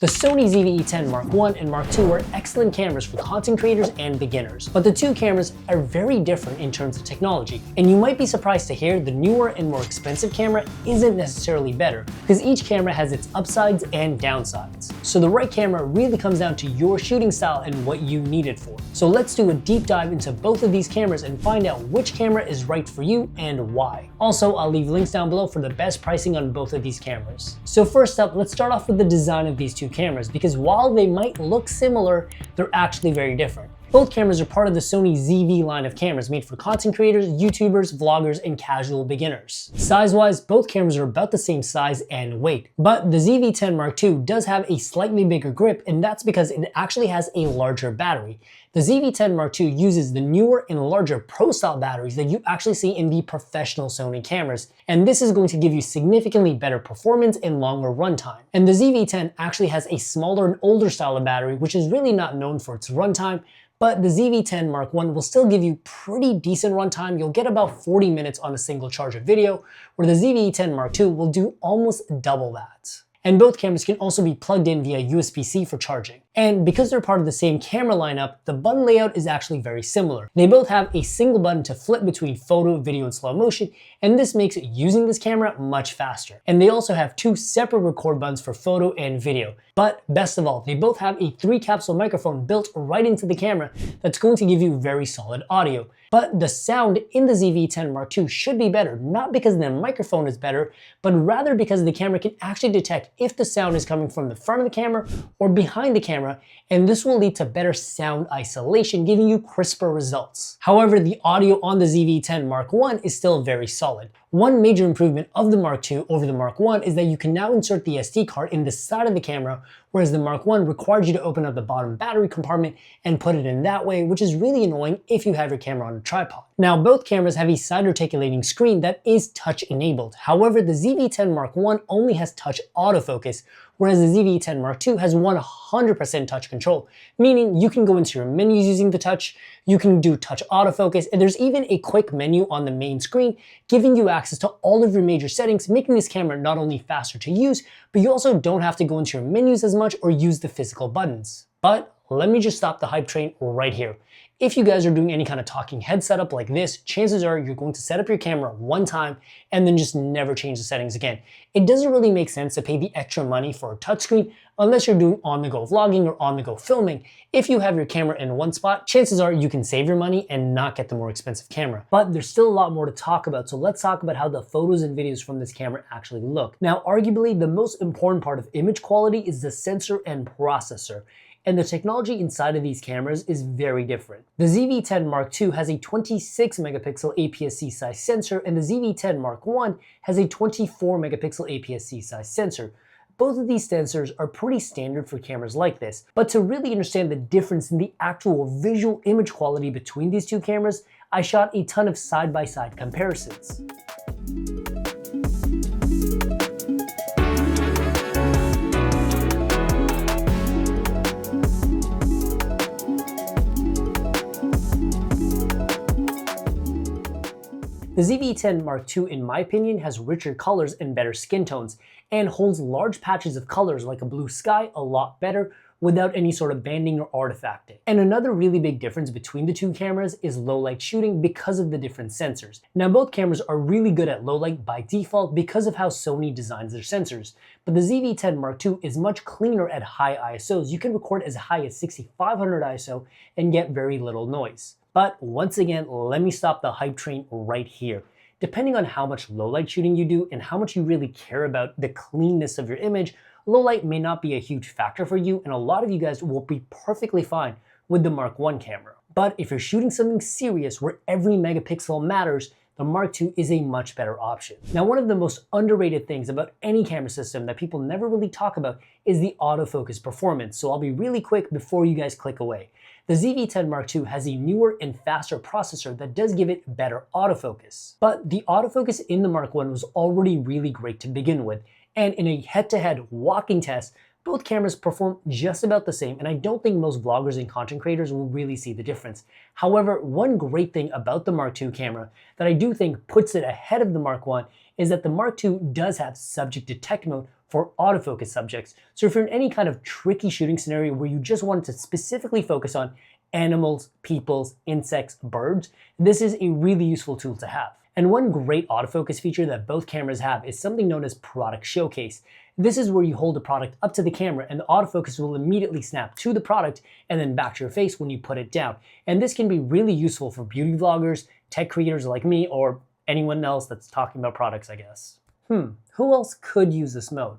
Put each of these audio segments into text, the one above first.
The Sony ZV-E10 Mark I and Mark II are excellent cameras for content creators and beginners, but the two cameras are very different in terms of technology, and you might be surprised to hear the newer and more expensive camera isn't necessarily better, because each camera has its upsides and downsides. So the right camera really comes down to your shooting style and what you need it for. So let's do a deep dive into both of these cameras and find out which camera is right for you and why. Also, I'll leave links down below for the best pricing on both of these cameras. So first up, let's start off with the design of these two cameras, because while they might look similar, they're actually very different. Both cameras are part of the Sony ZV line of cameras made for content creators, YouTubers, vloggers, and casual beginners. Size-wise, both cameras are about the same size and weight, but the ZV-10 Mark II does have a slightly bigger grip, and that's because it actually has a larger battery. The ZV-10 Mark II uses the newer and larger Pro-style batteries that you actually see in the professional Sony cameras, and this is going to give you significantly better performance and longer runtime. And the ZV-10 actually has a smaller and older style of battery, which is really not known for its runtime, but the ZV-10 Mark I will still give you pretty decent runtime. You'll get about 40 minutes on a single charge of video, where the ZV-10 Mark II will do almost double that. And both cameras can also be plugged in via USB-C for charging. And because they're part of the same camera lineup, the button layout is actually very similar. They both have a single button to flip between photo, video, and slow motion, and this makes using this camera much faster. And they also have two separate record buttons for photo and video. But best of all, they both have a 3-capsule microphone built right into the camera that's going to give you very solid audio. But the sound in the ZV-10 Mark II should be better, not because the microphone is better, but rather because the camera can actually detect if the sound is coming from the front of the camera or behind the camera, and this will lead to better sound isolation, giving you crisper results. However, the audio on the ZV-10 Mark I is still very solid. One major improvement of the Mark II over the Mark I is that you can now insert the SD card in the side of the camera, whereas the Mark I required you to open up the bottom battery compartment and put it in that way, which is really annoying if you have your camera on a tripod. Now, both cameras have a side articulating screen that is touch enabled. However, the ZV-10 Mark I only has touch autofocus, whereas the ZV-10 Mark II has 100% touch control, meaning you can go into your menus using the touch, you can do touch autofocus, and there's even a quick menu on the main screen, giving you access to all of your major settings, making this camera not only faster to use, but you also don't have to go into your menus as much or use the physical buttons. But let me just stop the hype train right here. If you guys are doing any kind of talking head setup like this, chances are you're going to set up your camera one time and then just never change the settings again. It doesn't really make sense to pay the extra money for a touchscreen unless you're doing on-the-go vlogging or on-the-go filming. If you have your camera in one spot, chances are you can save your money and not get the more expensive camera. But there's still a lot more to talk about, so let's talk about how the photos and videos from this camera actually look. Now, arguably, the most important part of image quality is the sensor and processor. And the technology inside of these cameras is very different. The ZV-10 Mark II has a 26 megapixel APS-C size sensor, and the ZV-10 Mark I has a 24 megapixel APS-C size sensor. Both of these sensors are pretty standard for cameras like this, but to really understand the difference in the actual visual image quality between these two cameras, I shot a ton of side-by-side comparisons. The ZV-E10 Mark II, in my opinion, has richer colors and better skin tones, and holds large patches of colors like a blue sky a lot better without any sort of banding or artifacting. And another really big difference between the two cameras is low light shooting because of the different sensors. Now, both cameras are really good at low light by default because of how Sony designs their sensors, but the ZV-10 Mark II is much cleaner at high ISOs. You can record as high as 6500 ISO and get very little noise. But once again, let me stop the hype train right here. Depending on how much low light shooting you do and how much you really care about the cleanness of your image, low light may not be a huge factor for you, and a lot of you guys will be perfectly fine with the Mark I camera. But if you're shooting something serious where every megapixel matters, the Mark II is a much better option. Now, one of the most underrated things about any camera system that people never really talk about is the autofocus performance, so I'll be really quick before you guys click away. The ZV-10 Mark II has a newer and faster processor that does give it better autofocus. But the autofocus in the Mark I was already really great to begin with, and in a head-to-head walking test, both cameras perform just about the same, and I don't think most vloggers and content creators will really see the difference. However, one great thing about the Mark II camera that I do think puts it ahead of the Mark I is that the Mark II does have subject detect mode, for autofocus subjects. So if you're in any kind of tricky shooting scenario where you just wanted to specifically focus on animals, peoples, insects, birds, this is a really useful tool to have. And one great autofocus feature that both cameras have is something known as product showcase. This is where you hold the product up to the camera and the autofocus will immediately snap to the product and then back to your face when you put it down. And this can be really useful for beauty vloggers, tech creators like me, or anyone else that's talking about products, I guess. Who else could use this mode?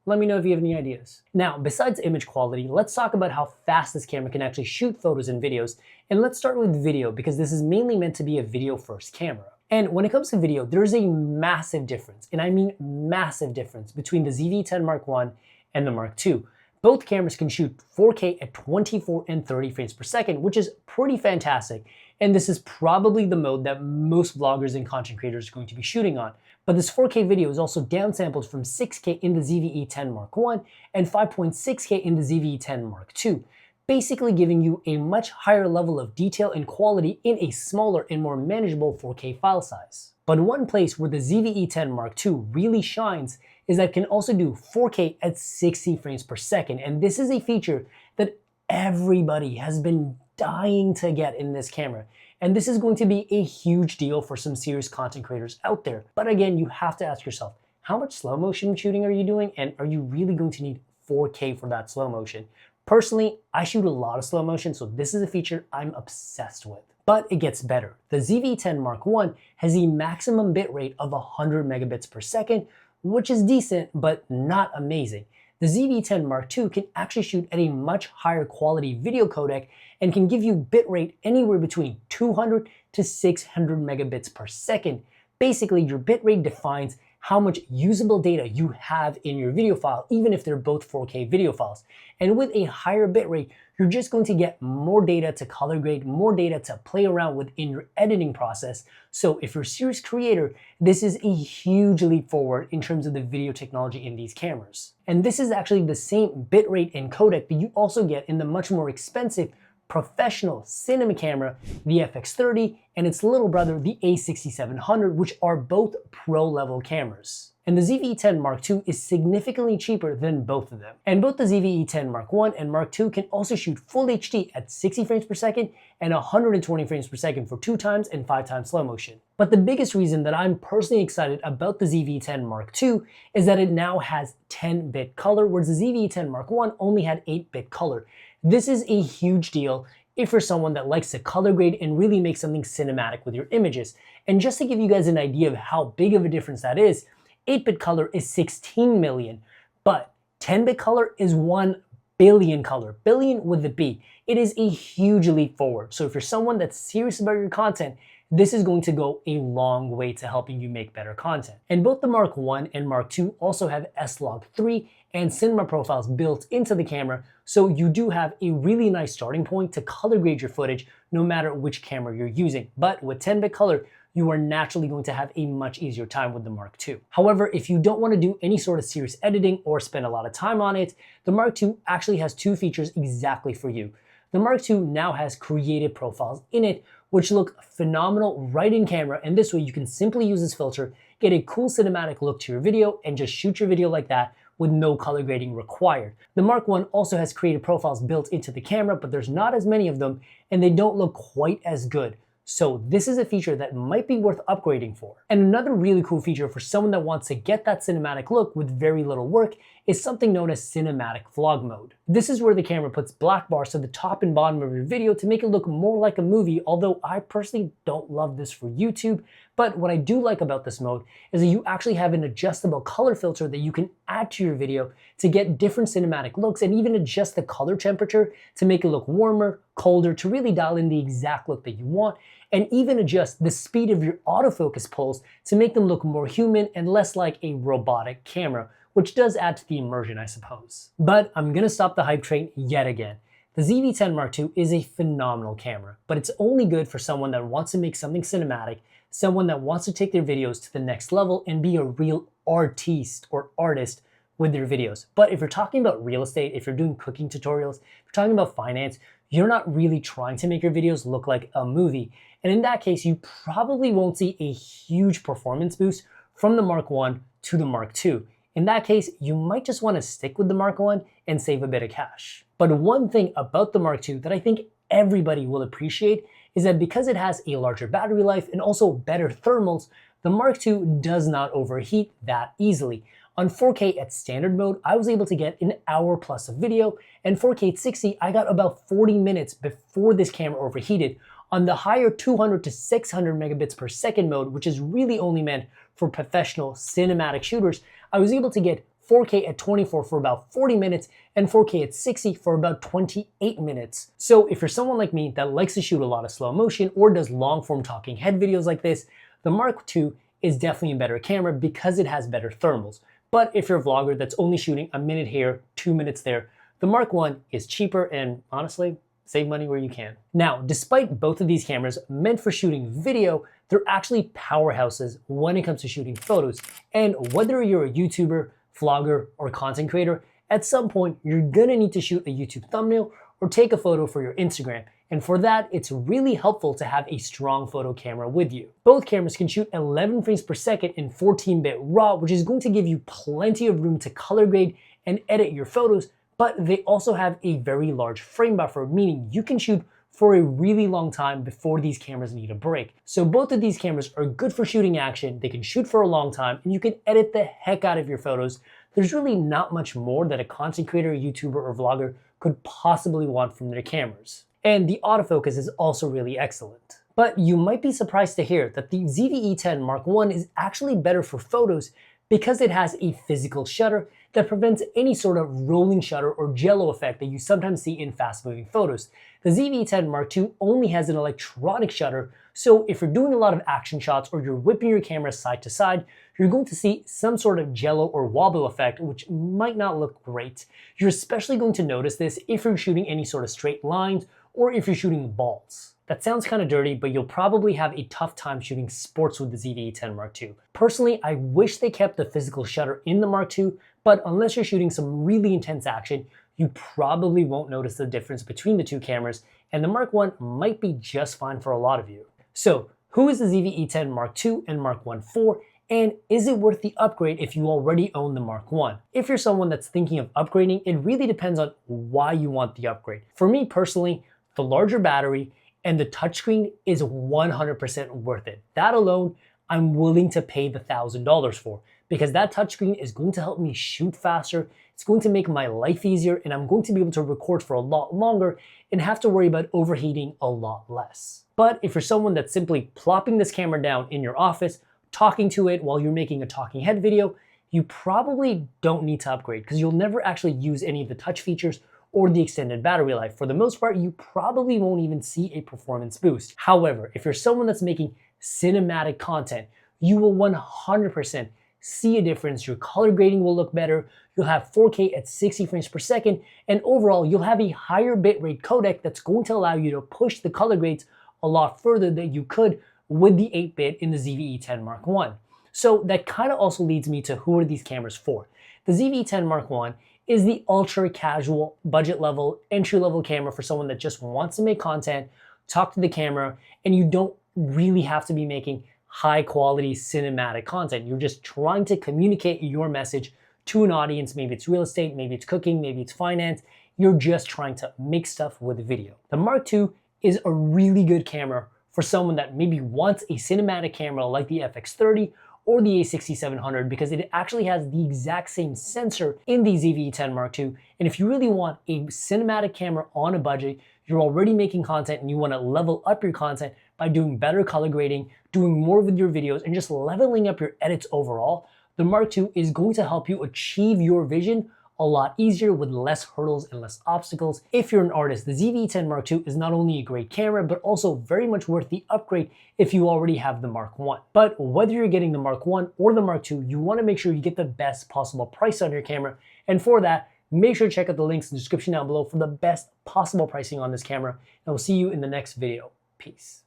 Let me know if you have any ideas. Now, besides image quality, let's talk about how fast this camera can actually shoot photos and videos. And let's start with video because this is mainly meant to be a video first camera. And when it comes to video, there's a massive difference, and I mean massive difference, between the ZV-E10 Mark I and the Mark II. Both cameras can shoot 4K at 24 and 30 frames per second, which is pretty fantastic. And this is probably the mode that most vloggers and content creators are going to be shooting on. But this 4K video is also downsampled from 6K in the ZV-E10 Mark I and 5.6K in the ZV-E10 Mark II, basically giving you a much higher level of detail and quality in a smaller and more manageable 4K file size. But one place where the ZV-E10 Mark II really shines is that it can also do 4K at 60 frames per second, and this is a feature that everybody has been dying to get in this camera. And this is going to be a huge deal for some serious content creators out there. But again, you have to ask yourself, how much slow motion shooting are you doing? And are you really going to need 4K for that slow motion? Personally, I shoot a lot of slow motion, so this is a feature I'm obsessed with. But it gets better. The ZV-E10 Mark I has a maximum bitrate of 100 megabits per second, which is decent, but not amazing. The ZV-E10 Mark II can actually shoot at a much higher quality video codec and can give you bitrate anywhere between 200 to 600 megabits per second. Basically, your bitrate defines how much usable data you have in your video file, even if they're both 4K video files. And with a higher bitrate, you're just going to get more data to color grade, more data to play around with in your editing process. So if you're a serious creator, this is a huge leap forward in terms of the video technology in these cameras. And this is actually the same bitrate and codec that you also get in the much more expensive professional cinema camera, the FX30, and its little brother, the A6700, which are both pro-level cameras. And the ZV-E10 Mark II is significantly cheaper than both of them. And both the ZV-E10 Mark I and Mark II can also shoot full HD at 60 frames per second and 120 frames per second for 2x and 5x slow motion. But the biggest reason that I'm personally excited about the ZV-E10 Mark II is that it now has 10-bit color, whereas the ZV-E10 Mark I only had 8-bit color. This is a huge deal if you're someone that likes to color grade and really make something cinematic with your images. And just to give you guys an idea of how big of a difference that is, 8-bit color is 16 million, but 10-bit color is 1 billion color, billion with a B. It is a huge leap forward. So if you're someone that's serious about your content, this is going to go a long way to helping you make better content. And both the Mark I and Mark II also have S-Log3 and cinema profiles built into the camera, so you do have a really nice starting point to color grade your footage no matter which camera you're using. But with 10-bit color, you are naturally going to have a much easier time with the Mark II. However, if you don't want to do any sort of serious editing or spend a lot of time on it, the Mark II actually has two features exactly for you. The Mark II now has creative profiles in it, which look phenomenal right in camera, and this way you can simply use this filter, get a cool cinematic look to your video, and just shoot your video like that with no color grading required. The Mark I also has creative profiles built into the camera, but there's not as many of them, and they don't look quite as good. So this is a feature that might be worth upgrading for. And another really cool feature for someone that wants to get that cinematic look with very little work is something known as cinematic vlog mode. This is where the camera puts black bars to the top and bottom of your video to make it look more like a movie, although I personally don't love this for YouTube. But what I do like about this mode is that you actually have an adjustable color filter that you can add to your video to get different cinematic looks and even adjust the color temperature to make it look warmer, colder, to really dial in the exact look that you want, and even adjust the speed of your autofocus pulls to make them look more human and less like a robotic camera, which does add to the immersion, I suppose. But I'm gonna stop the hype train yet again. The ZV-E10 Mark II is a phenomenal camera, but it's only good for someone that wants to make something cinematic, someone that wants to take their videos to the next level and be a real artiste or artist with their videos. But if you're talking about real estate, if you're doing cooking tutorials, if you're talking about finance, you're not really trying to make your videos look like a movie. And in that case, you probably won't see a huge performance boost from the Mark I to the Mark II. In that case, you might just want to stick with the Mark 1 and save a bit of cash. But one thing about the Mark 2 that I think everybody will appreciate is that because it has a larger battery life and also better thermals, the Mark 2 does not overheat that easily. On 4K at standard mode, I was able to get an hour plus of video, and 4K at 60, I got about 40 minutes before this camera overheated. On the higher 200 to 600 megabits per second mode, which is really only meant for professional cinematic shooters, I was able to get 4K at 24 for about 40 minutes and 4K at 60 for about 28 minutes. So if you're someone like me that likes to shoot a lot of slow motion or does long form talking head videos like this, the Mark II is definitely a better camera because it has better thermals. But if you're a vlogger that's only shooting a minute here, 2 minutes there, the Mark I is cheaper and honestly, save money where you can. Now, despite both of these cameras meant for shooting video, they're actually powerhouses when it comes to shooting photos. And whether you're a YouTuber, vlogger, or content creator, at some point, you're gonna need to shoot a YouTube thumbnail or take a photo for your Instagram. And for that, it's really helpful to have a strong photo camera with you. Both cameras can shoot 11 frames per second in 14-bit RAW, which is going to give you plenty of room to color grade and edit your photos, but they also have a very large frame buffer, meaning you can shoot for a really long time before these cameras need a break. So both of these cameras are good for shooting action, they can shoot for a long time, and you can edit the heck out of your photos. There's really not much more that a content creator, YouTuber, or vlogger could possibly want from their cameras. And the autofocus is also really excellent. But you might be surprised to hear that the ZV-E10 Mark I is actually better for photos because it has a physical shutter that prevents any sort of rolling shutter or jello effect that you sometimes see in fast-moving photos. The ZV-E10 Mark II only has an electronic shutter, so if you're doing a lot of action shots or you're whipping your camera side to side, you're going to see some sort of jello or wobble effect, which might not look great. You're especially going to notice this if you're shooting any sort of straight lines or if you're shooting balls. That sounds kind of dirty, but you'll probably have a tough time shooting sports with the ZV-E10 Mark II. Personally, I wish they kept the physical shutter in the Mark II, but unless you're shooting some really intense action, you probably won't notice the difference between the two cameras, and the Mark I might be just fine for a lot of you. So, who is the ZV-E10 Mark II and Mark I for, and is it worth the upgrade if you already own the Mark I? If you're someone that's thinking of upgrading, it really depends on why you want the upgrade. For me personally, the larger battery and the touchscreen is 100% worth it. That alone, I'm willing to pay the $1,000 for, because that touchscreen is going to help me shoot faster, it's going to make my life easier, and I'm going to be able to record for a lot longer and have to worry about overheating a lot less. But if you're someone that's simply plopping this camera down in your office, talking to it while you're making a talking head video, you probably don't need to upgrade because you'll never actually use any of the touch features or the extended battery life. For the most part, you probably won't even see a performance boost. However, if you're someone that's making cinematic content, you will 100% see a difference. Your color grading will look better, you'll have 4K at 60 frames per second, and overall, you'll have a higher bitrate codec that's going to allow you to push the color grades a lot further than you could with the 8-bit in the ZV-E10 Mark I. So that kind of also leads me to who are these cameras for. The ZV-E10 Mark I is the ultra casual, budget level, entry level camera for someone that just wants to make content, talk to the camera, and you don't really have to be making high quality cinematic content. You're just trying to communicate your message to an audience. Maybe it's real estate, maybe it's cooking, maybe it's finance. You're just trying to make stuff with video. The Mark II is a really good camera for someone that maybe wants a cinematic camera like the FX30 or the A6700 because it actually has the exact same sensor in the ZV-E10 Mark II. And if you really want a cinematic camera on a budget, you're already making content and you want to level up your content by doing better color grading, doing more with your videos, and just leveling up your edits overall, the Mark II is going to help you achieve your vision a lot easier with less hurdles and less obstacles. If you're an artist, the ZV-E10 Mark II is not only a great camera, but also very much worth the upgrade if you already have the Mark I. But whether you're getting the Mark I or the Mark II, you want to make sure you get the best possible price on your camera. And for that, make sure to check out the links in the description down below for the best possible pricing on this camera. And we'll see you in the next video. Peace.